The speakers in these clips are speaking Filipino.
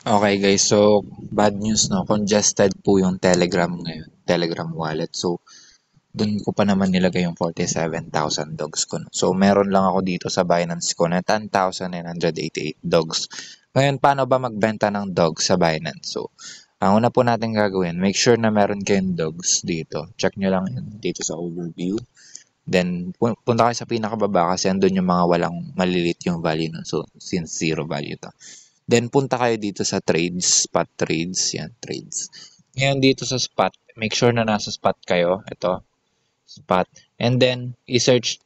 Okay guys, so bad news no, congested po yung Telegram ngayon, Telegram wallet. So dun ko pa naman nilagay yung 47,000 dogs ko. No? So meron lang ako dito sa Binance ko na 10,988 dogs. Ngayon, paano ba magbenta ng dogs sa Binance? So ang una po natin gagawin, make sure na meron kayong dogs dito. Check nyo lang yun dito sa overview. Then punta kayo sa pinakababa kasi andun yung mga walang malilit yung value. No? So since zero value to. Then, punta kayo dito sa trades, spot trades. Yan, trades. Ngayon, dito sa spot, make sure na nasa spot kayo. Ito, spot. And then, i-search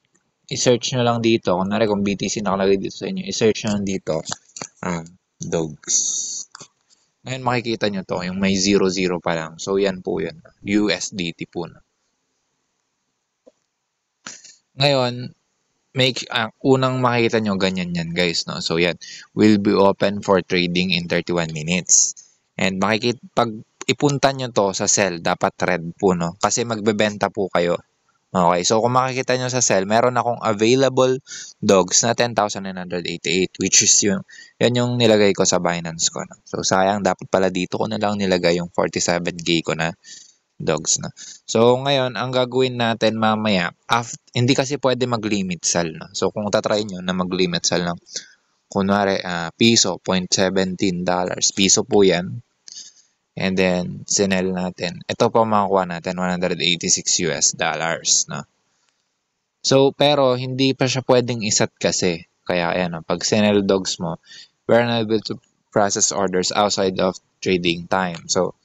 nyo lang dito. Kunwari, kung BTC nakalagay dito sa inyo, i-search nyo lang dito, dogs. Ngayon, makikita nyo to, yung may 00 pa lang. So, yan po yan. USDT po na. Ngayon, unang makita nyo, ganyan yan guys, no? So yan, will be open for trading in 31 minutes. And pag ipunta nyo to sa sell, dapat red po, no? Kasi magbebenta po kayo. Okay, so kung makikita nyo sa sell, meron akong available dogs na 10,988, which is yan yung nilagay ko sa Binance ko. No? So sayang, dapat pala dito ko na lang nilagay yung 47K ko na dogs na. So, ngayon, ang gagawin natin mamaya, hindi kasi pwede mag-limit sell. No? So, kung tatry nyo na mag-limit sell ng, kunwari, piso, $0.17. Piso po yan. And then, sinel natin. Ito po makakuha natin, 186 US dollars. No? So, pero, hindi pa siya pwedeng isat kasi. Kaya, ayan, no, pag sinel dogs mo, we're unable to process orders outside of trading time. So,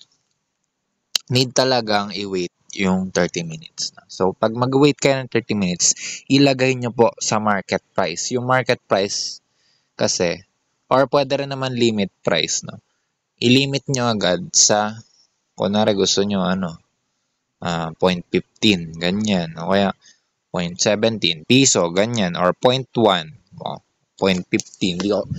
need talagang i-wait yung 30 minutes. So, pag mag-wait kayo ng 30 minutes, ilagay nyo po sa market price. Yung market price kasi, or pwede rin naman limit price, no? I-limit nyo agad sa, kunwari gusto nyo, 0.15, ganyan. O kaya, 0.17 piso, ganyan. Or 0.1, 0.15.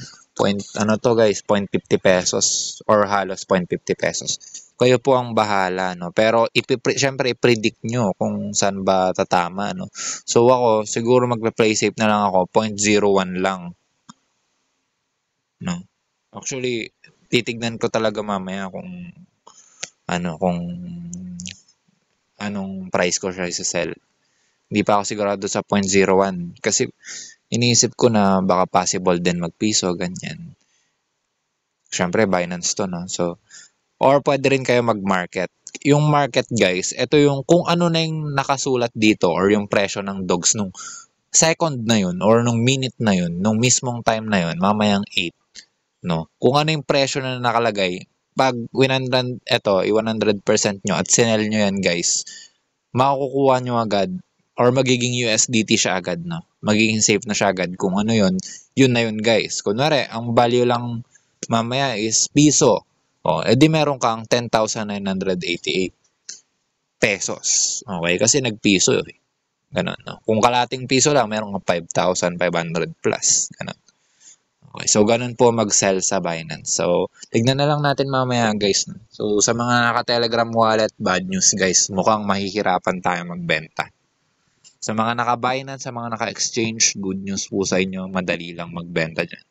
Ano to guys, 0.50 pesos or halos 0.50 pesos. Kayo po ang bahala, no? Pero syempre i-predict nyo kung saan ba tatama, no? So ako, siguro magpe-play safe na lang ako, 0.01 lang, no? Actually, titignan ko talaga mamaya kung anong price ko siya sa sell. Hindi pa ako sigurado sa 0.01 kasi iniisip ko na baka possible din magpiso, ganyan. Syempre, Binance to, no? So, or pwede rin kayo mag-market. Yung market, guys, ito yung kung ano na yung nakasulat dito or yung presyo ng dogs nung second na yun or nung minute na yun, nung mismong time na yun, mamayang 8, no? Kung ano yung presyo na nakalagay, pag 100% nyo at sinel nyo yan, guys, makukuha nyo agad or magiging USDT siya agad, no? Magiging safe na siya agad kung ano yun na yun, guys. Kunwari, ang value lang mamaya is piso. O, edi meron kang 10,988 pesos. Okay? Kasi nagpiso eh. Ganun, no? Kung kalating piso lang, meron kang 5,500 plus. Ganun. Okay, so ganun po mag-sell sa Binance. So, tignan na lang natin mamaya guys. No? So, sa mga naka-Telegram wallet, bad news guys. Mukhang mahihirapan tayo magbenta. Sa mga naka-Binance, sa mga naka-exchange, good news po sa inyo. Madali lang magbenta dyan.